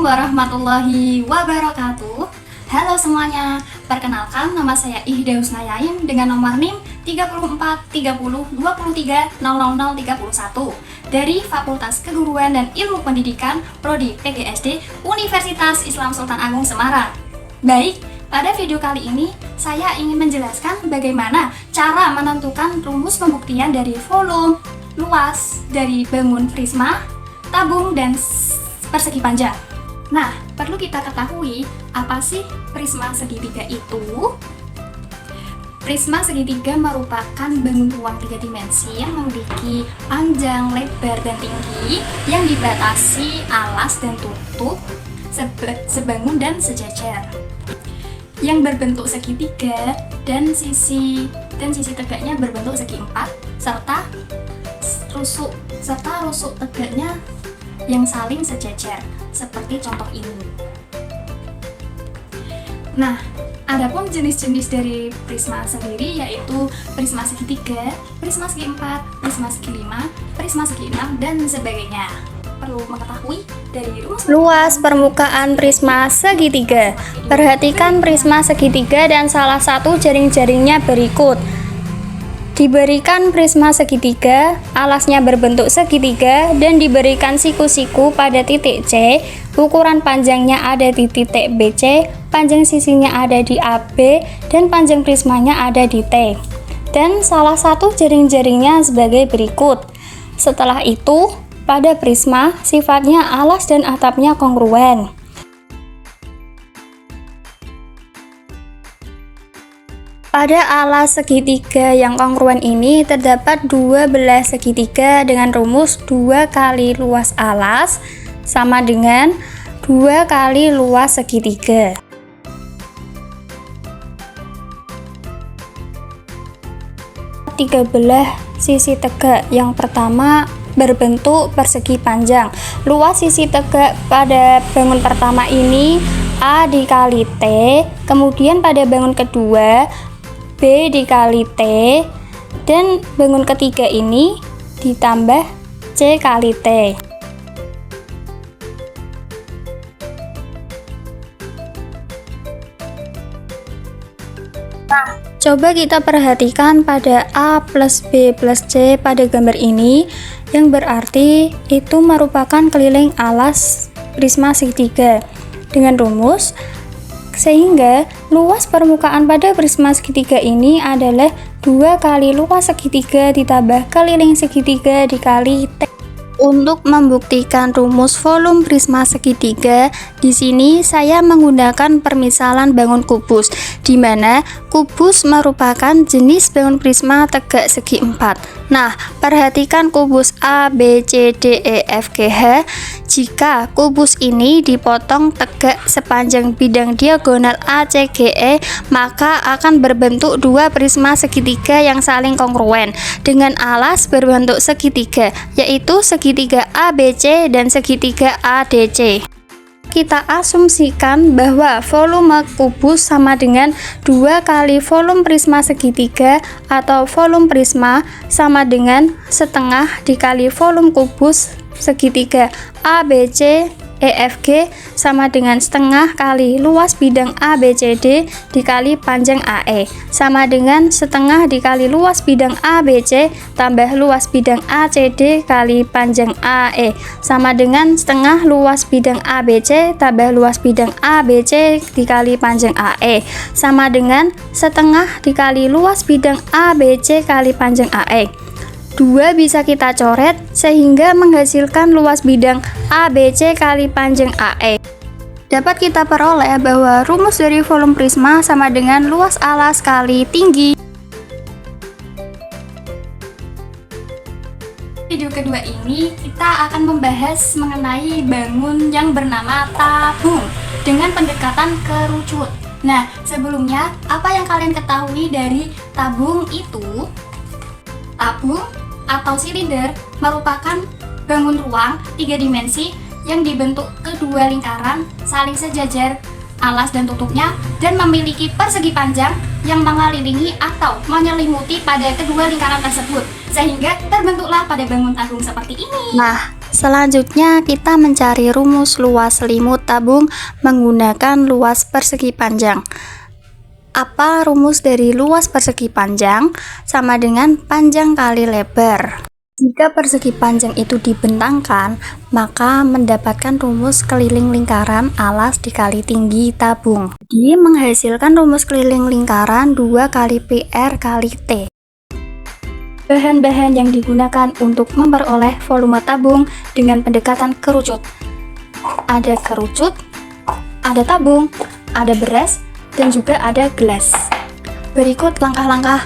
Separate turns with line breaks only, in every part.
warahmatullahi wabarakatuh. Halo semuanya, perkenalkan nama saya Ihda Husnayaim dengan nomor NIM 34 30 23 00031 dari Fakultas Keguruan dan Ilmu Pendidikan Prodi PGSD Universitas Islam Sultan Agung Semarang. Baik, pada video kali ini saya ingin menjelaskan bagaimana cara menentukan rumus pembuktian dari volume, luas dari bangun prisma, tabung, dan persegi panjang. Nah, perlu kita ketahui apa sih prisma segitiga itu? Prisma segitiga merupakan bangun ruang 3 dimensi yang memiliki panjang, lebar, dan tinggi yang dibatasi alas dan tutup sebangun dan sejajar, yang berbentuk segitiga dan sisi tegaknya berbentuk segi empat, serta rusuk tegaknya yang saling sejajar seperti contoh ini. Nah, adapun jenis-jenis dari prisma sendiri yaitu prisma segitiga, prisma segi empat, prisma segi lima, prisma segi enam, dan sebagainya. Perlu mengetahui dari
luas permukaan prisma segitiga. Perhatikan prisma segitiga dan salah satu jaring-jaringnya berikut. Diberikan prisma segitiga, alasnya berbentuk segitiga, dan diberikan siku-siku pada titik C. Ukuran panjangnya ada di titik BC, panjang sisinya ada di AB, dan panjang prismanya ada di T. Dan salah satu jaring-jaringnya sebagai berikut. Setelah itu, pada prisma, sifatnya alas dan atapnya kongruen. Pada alas segitiga yang kongruen ini terdapat dua belah segitiga dengan rumus 2 kali luas alas sama dengan 2 kali luas segitiga. Tiga belah sisi tegak. Yang pertama berbentuk persegi panjang. Luas sisi tegak pada bangun pertama ini A dikali T, kemudian pada bangun kedua B dikali T, dan bangun ketiga ini ditambah C kali T. Nah, coba kita perhatikan pada A plus B plus C pada gambar ini, yang berarti itu merupakan keliling alas prisma segitiga dengan rumus, sehingga luas permukaan pada prisma segitiga ini adalah 2 kali luas segitiga ditambah keliling segitiga dikali T. Untuk membuktikan rumus volume prisma segitiga, di sini saya menggunakan permisalan bangun kubus, di mana kubus merupakan jenis bangun prisma tegak segi empat. Nah, perhatikan kubus A, B, C, D, E, F, G, H. Jika kubus ini dipotong tegak sepanjang bidang diagonal A, C, G, E, maka akan berbentuk dua prisma segitiga yang saling kongruen dengan alas berbentuk segitiga, yaitu segitiga ABC dan segitiga ADC. Kita asumsikan bahwa volume kubus sama dengan 2 kali volume prisma segitiga, atau volume prisma sama dengan setengah dikali volume kubus segitiga ABC EFG sama dengan setengah kali luas bidang ABCD dikali panjang AE sama dengan setengah dikali luas bidang ABC tambah luas bidang ACD kali panjang AE sama dengan setengah luas bidang ABC tambah luas bidang ABC dikali panjang AE sama dengan setengah dikali luas bidang ABC kali panjang AE. 2 bisa kita coret sehingga menghasilkan luas bidang ABC kali panjang AE. Dapat kita peroleh bahwa rumus dari volume prisma sama dengan luas alas kali tinggi.
video kedua ini kita akan membahas mengenai bangun yang bernama tabung dengan pendekatan kerucut. Nah, sebelumnya apa yang kalian ketahui dari tabung itu? Tabung atau silinder merupakan bangun ruang 3 dimensi yang dibentuk kedua lingkaran saling sejajar alas dan tutupnya dan memiliki persegi panjang yang mengelilingi atau menyelimuti pada kedua lingkaran tersebut, sehingga terbentuklah pada bangun tabung seperti ini.
Nah, Selanjutnya kita mencari rumus luas selimut tabung menggunakan luas persegi panjang. Apa rumus dari luas persegi panjang? Sama dengan panjang kali lebar. Jika persegi panjang itu dibentangkan, maka mendapatkan rumus keliling lingkaran alas dikali tinggi tabung. Jadi menghasilkan rumus keliling lingkaran 2 kali PR kali T. Bahan-bahan yang digunakan untuk memperoleh volume tabung dengan pendekatan kerucut. Ada kerucut, ada tabung, ada beras, dan juga ada gelas. Berikut langkah-langkah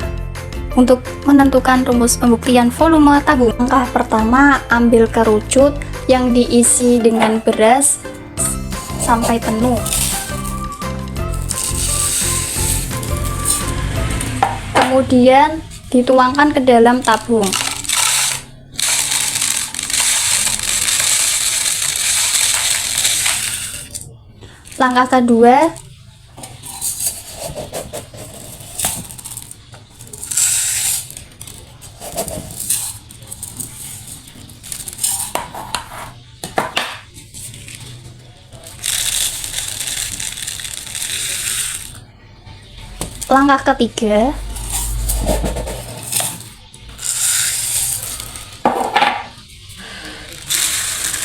untuk menentukan rumus pembuktian volume tabung. Langkah pertama, ambil kerucut yang diisi dengan beras sampai penuh. Kemudian dituangkan ke dalam tabung. Langkah kedua, langkah ketiga,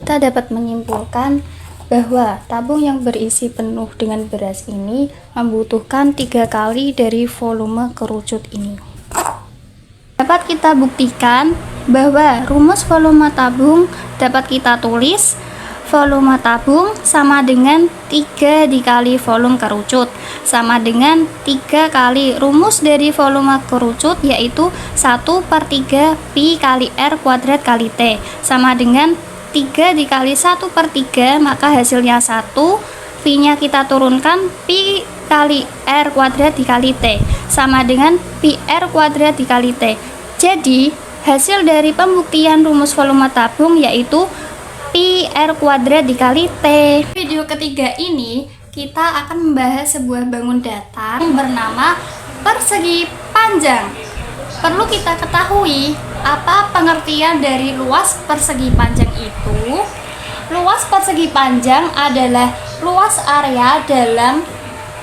kita dapat menyimpulkan bahwa tabung yang berisi penuh dengan beras ini membutuhkan 3 kali dari volume kerucut ini. Dapat kita buktikan bahwa rumus volume tabung dapat kita tulis volume tabung sama dengan 3 dikali volume kerucut, sama dengan 3 kali rumus dari volume kerucut, yaitu 1/3 pi kali R kuadrat kali T, sama dengan 3 dikali 1/3, maka hasilnya 1, pi nya kita turunkan, pi kali R kuadrat dikali T, sama dengan pi R kuadrat dikali T. Jadi hasil dari pembuktian rumus volume tabung yaitu pi R kuadrat dikali T. Video ketiga ini kita akan membahas sebuah bangun datar yang bernama persegi panjang. Perlu kita ketahui apa pengertian dari luas persegi panjang itu. Luas persegi panjang adalah luas area dalam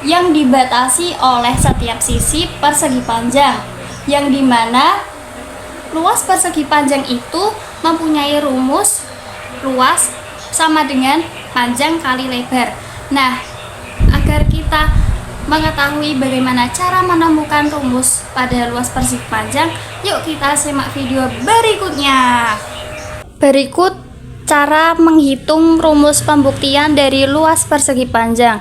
yang dibatasi oleh setiap sisi persegi panjang, yang dimana luas persegi panjang itu mempunyai rumus luas sama dengan panjang kali lebar. Nah, agar kita mengetahui bagaimana cara menemukan rumus pada luas persegi panjang, yuk kita simak video berikutnya. Berikut cara menghitung rumus pembuktian dari luas persegi panjang.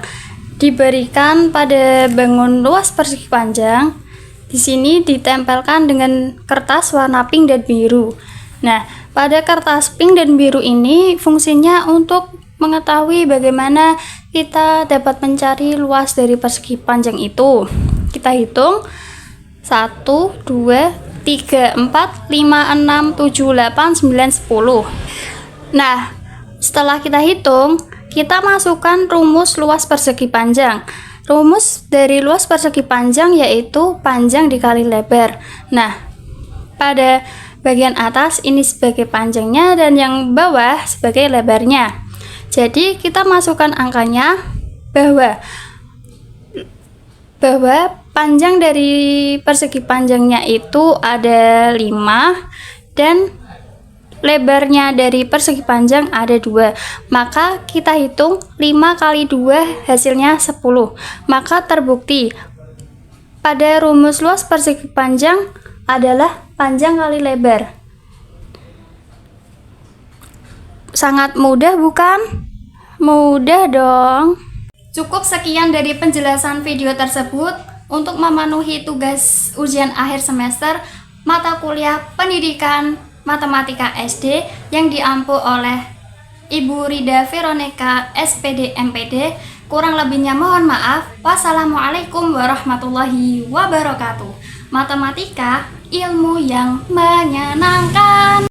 Diberikan pada bangun luas persegi panjang, di sini ditempelkan dengan kertas warna pink dan biru. Nah, pada kertas pink dan biru ini fungsinya untuk mengetahui bagaimana kita dapat mencari luas dari persegi panjang itu. Kita hitung 1, 2, 3, 4, 5, 6, 7, 8, 9, 10. Nah, setelah kita hitung, kita masukkan rumus luas persegi panjang. Rumus dari luas persegi panjang yaitu panjang dikali lebar. Nah, pada bagian atas ini sebagai panjangnya dan yang bawah sebagai lebarnya. Jadi kita masukkan angkanya bahwa panjang dari persegi panjangnya itu ada 5 dan lebarnya dari persegi panjang ada 2. Maka kita hitung 5 kali 2 hasilnya 10. Maka terbukti pada rumus luas persegi panjang adalah panjang kali lebar. Sangat mudah bukan? Mudah dong. Cukup sekian dari penjelasan video tersebut untuk memenuhi tugas ujian akhir semester mata kuliah pendidikan matematika SD yang diampu oleh Ibu Rida Veronica SPD MPD. Kurang lebihnya mohon maaf. Wassalamualaikum warahmatullahi wabarakatuh. Matematika ilmu yang menyenangkan.